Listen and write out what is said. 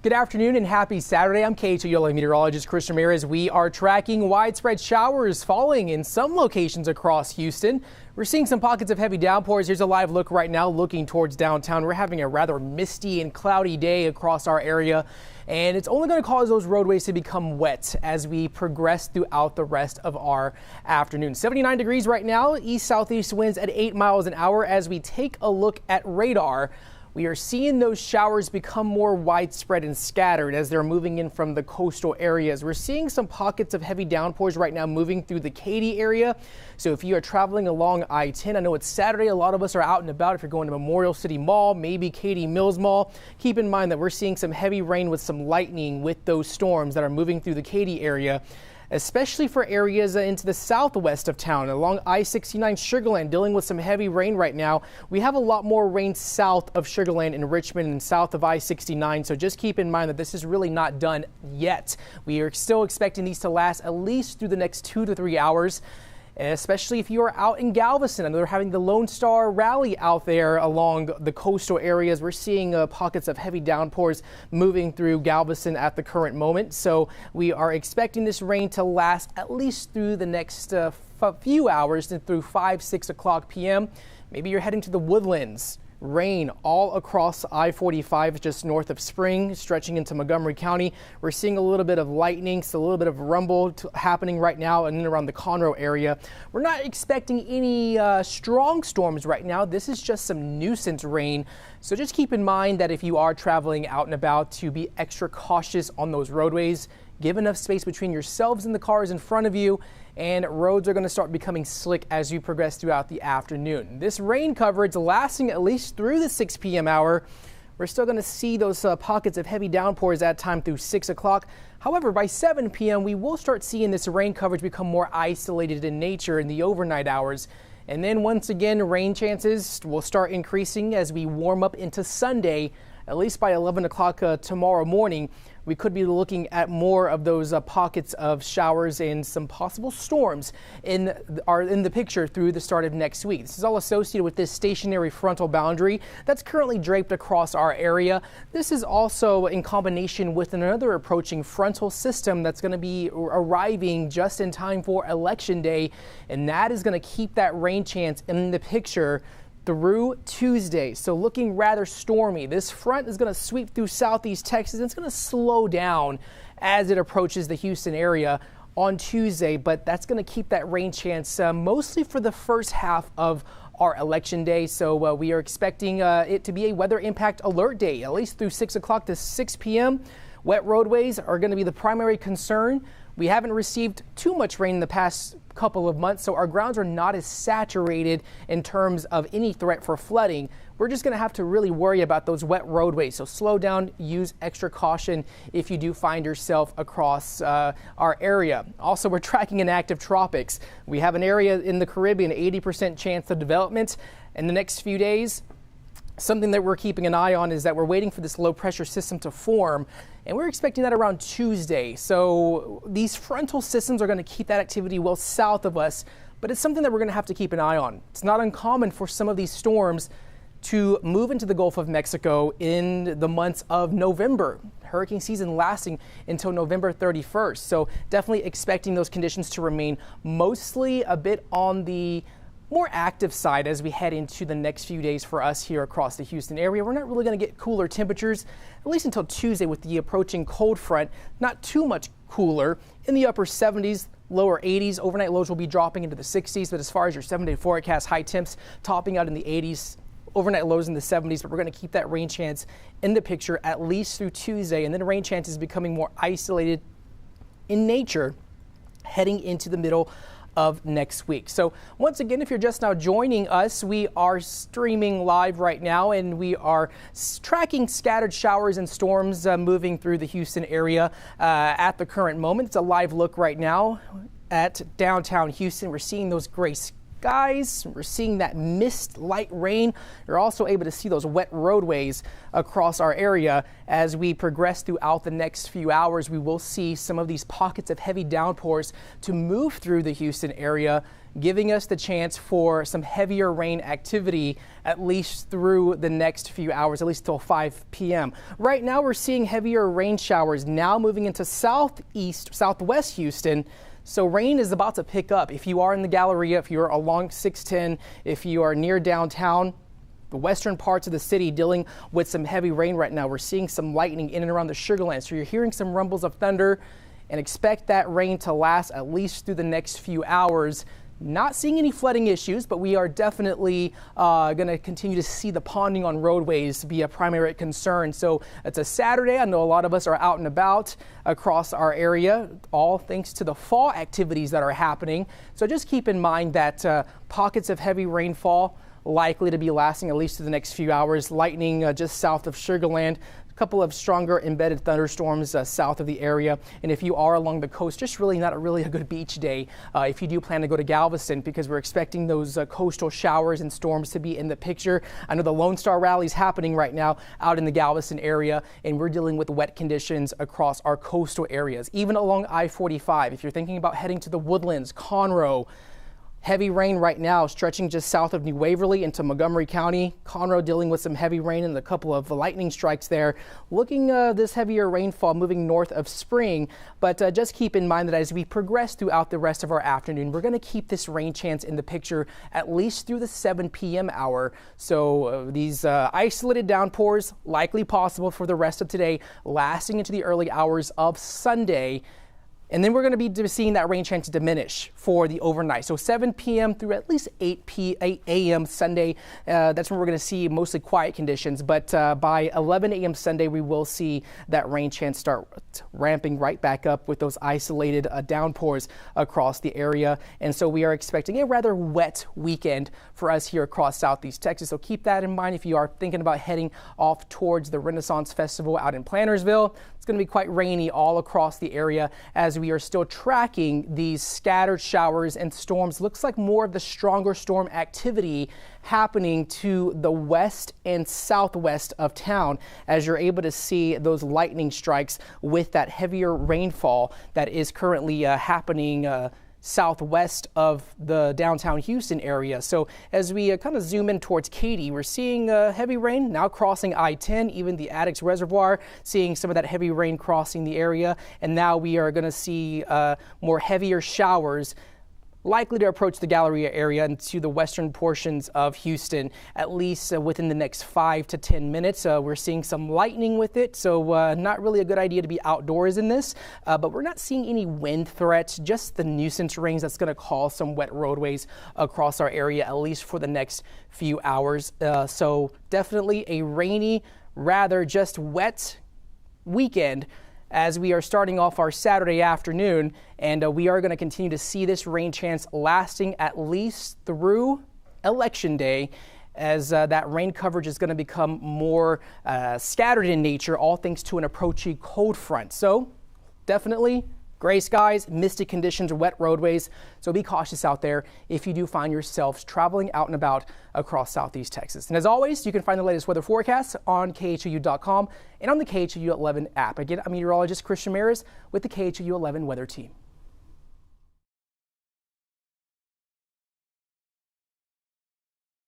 Good afternoon and happy Saturday. I'm Meteorologist Chris Ramirez. We are tracking widespread showers falling in some locations across Houston. We're seeing some pockets of heavy downpours. Here's a live look right now looking towards downtown. We're having a rather misty and cloudy day across our area, and it's only going to cause those roadways to become wet as we progress throughout the rest of our afternoon. 79 degrees right now, east-southeast winds at 8 miles an hour. As we take a look at radar, we are seeing those showers become more widespread and scattered as they're moving in from the coastal areas. We're seeing some pockets of heavy downpours right now moving through the Katy area. So if you are traveling along I-10, I know it's Saturday, a lot of us are out and about. If you're going to Memorial City Mall, maybe Katy Mills Mall, keep in mind that we're seeing some heavy rain with some lightning with those storms that are moving through the Katy area, especially for areas into the southwest of town. Along I-69 Sugarland, dealing with some heavy rain right now. We have a lot more rain south of Sugarland and Richmond and south of I-69, so just keep in mind that this is really not done yet. We are still expecting these to last at least through the next 2 to 3 hours. Especially if you are out in Galveston. I know they're having the Lone Star Rally out there along the coastal areas. We're seeing pockets of heavy downpours moving through Galveston at the current moment. So we are expecting this rain to last at least through the next few hours and through 5-6 o'clock p.m. Maybe you're heading to the Woodlands. Rain all across I-45 just north of Spring, stretching into Montgomery County. We're seeing a little bit of lightning, so a little bit of rumble happening right now and around the Conroe area. We're not expecting any strong storms right now. This is just some nuisance rain. So just keep in mind that if you are traveling out and about, to be extra cautious on those roadways. Give enough space between yourselves and the cars in front of you, and roads are going to start becoming slick as you progress throughout the afternoon. This rain coverage lasting at least through the 6 p.m. hour. We're still going to see those pockets of heavy downpours at time through 6 o'clock. However, by 7 p.m. we will start seeing this rain coverage become more isolated in nature in the overnight hours. And then once again, rain chances will start increasing as we warm up into Sunday. At least by 11 o'clock tomorrow morning, we could be looking at more of those pockets of showers and some possible storms in the picture through the start of next week. This is all associated with this stationary frontal boundary that's currently draped across our area. This is also in combination with another approaching frontal system that's going to be arriving just in time for Election Day, and that is going to keep that rain chance in the picture through Tuesday. So looking rather stormy. This front is going to sweep through southeast Texas. It's going to slow down as it approaches the Houston area on Tuesday, but that's going to keep that rain chance mostly for the first half of our Election Day. So we are expecting it to be a weather impact alert day, at least through 6 o'clock to 6 p.m. Wet roadways are going to be the primary concern. We haven't received too much rain in the past couple of months, so our grounds are not as saturated in terms of any threat for flooding. We're just going to have to really worry about those wet roadways. So slow down, use extra caution if you do find yourself across our area. Also, we're tracking an active tropics. We have an area in the Caribbean, 80% chance of development in the next few days. Something that we're keeping an eye on is that we're waiting for this low pressure system to form, and we're expecting that around Tuesday. So these frontal systems are going to keep that activity well south of us, but it's something that we're going to have to keep an eye on. It's not uncommon for some of these storms to move into the Gulf of Mexico in the months of November. Hurricane season lasting until November 31st. So definitely expecting those conditions to remain mostly a bit on the more active side as we head into the next few days for us here across the Houston area. We're not really going to get cooler temperatures, at least until Tuesday with the approaching cold front. Not too much cooler, in the upper 70s, lower 80s. Overnight lows will be dropping into the 60s, but as far as your 7-day forecast, high temps topping out in the 80s. Overnight lows in the 70s, but we're going to keep that rain chance in the picture at least through Tuesday, and then rain chances becoming more isolated in nature heading into the middle of next week. So once again, if you're just now joining us, we are streaming live right now, and we are tracking scattered showers and storms moving through the Houston area at the current moment. It's a live look right now at downtown Houston. We're seeing those gray skies. We're seeing that mist, light rain. You're also able to see those wet roadways across our area. As we progress throughout the next few hours, we will see some of these pockets of heavy downpours to move through the Houston area. giving us the chance for some heavier rain activity at least through the next few hours, at least till 5 p.m. Right now we're seeing heavier rain showers now moving into southwest Houston. So rain is about to pick up. If you are in the Galleria, if you're along 610, if you are near downtown, the western parts of the city dealing with some heavy rain right now. We're seeing some lightning in and around the Sugarland. So you're hearing some rumbles of thunder and expect that rain to last at least through the next few hours. Not seeing any flooding issues, but we are definitely going to continue to see the ponding on roadways be a primary concern. So it's a Saturday. I know a lot of us are out and about across our area, all thanks to the fall activities that are happening. So just keep in mind that pockets of heavy rainfall likely to be lasting at least through the next few hours. Lightning just south of Sugarland. Couple of stronger embedded thunderstorms south of the area. And if you are along the coast, just really not a good beach day if you do plan to go to Galveston, because we're expecting those coastal showers and storms to be in the picture. I know the Lone Star Rally is happening right now out in the Galveston area, and we're dealing with wet conditions across our coastal areas, even along I-45. If you're thinking about heading to the Woodlands, Conroe, heavy rain right now stretching just south of New Waverly into Montgomery County. Conroe dealing with some heavy rain and a couple of lightning strikes there. Looking this heavier rainfall moving north of Spring. But just keep in mind that as we progress throughout the rest of our afternoon, we're going to keep this rain chance in the picture at least through the 7 p.m. hour. So these isolated downpours likely possible for the rest of today, lasting into the early hours of Sunday. And then we're going to be seeing that rain chance diminish for the overnight. So 7 p.m. through at least 8 a.m. Sunday, that's when we're going to see mostly quiet conditions. But by 11 a.m. Sunday, we will see that rain chance start ramping right back up with those isolated downpours across the area. And so we are expecting a rather wet weekend for us here across Southeast Texas. So keep that in mind if you are thinking about heading off towards the Renaissance Festival out in Plantersville. It's going to be quite rainy all across the area as we are still tracking these scattered showers and storms. Looks like more of the stronger storm activity happening to the west and southwest of town, as you're able to see those lightning strikes with that heavier rainfall that is currently happening southwest of the downtown Houston area. So as we kind of zoom in towards Katy, we're seeing heavy rain now crossing I-10, even the Addicts Reservoir, seeing some of that heavy rain crossing the area. And now we are going to see more heavier showers likely to approach the Galleria area and to the western portions of Houston, at least within the next 5 to 10 minutes. We're seeing some lightning with it, so not really a good idea to be outdoors in this, but we're not seeing any wind threats, just the nuisance rings that's going to cause some wet roadways across our area, at least for the next few hours. So definitely a rainy, rather just wet weekend as we are starting off our Saturday afternoon, and we are going to continue to see this rain chance lasting at least through Election Day, as that rain coverage is going to become more scattered in nature, all thanks to an approaching cold front. So definitely gray skies, misty conditions, wet roadways. So be cautious out there if you do find yourselves traveling out and about across Southeast Texas. And as always, you can find the latest weather forecasts on KHOU.com and on the KHOU 11 app. Again, I'm meteorologist Chris Ramirez with the KHOU 11 Weather Team.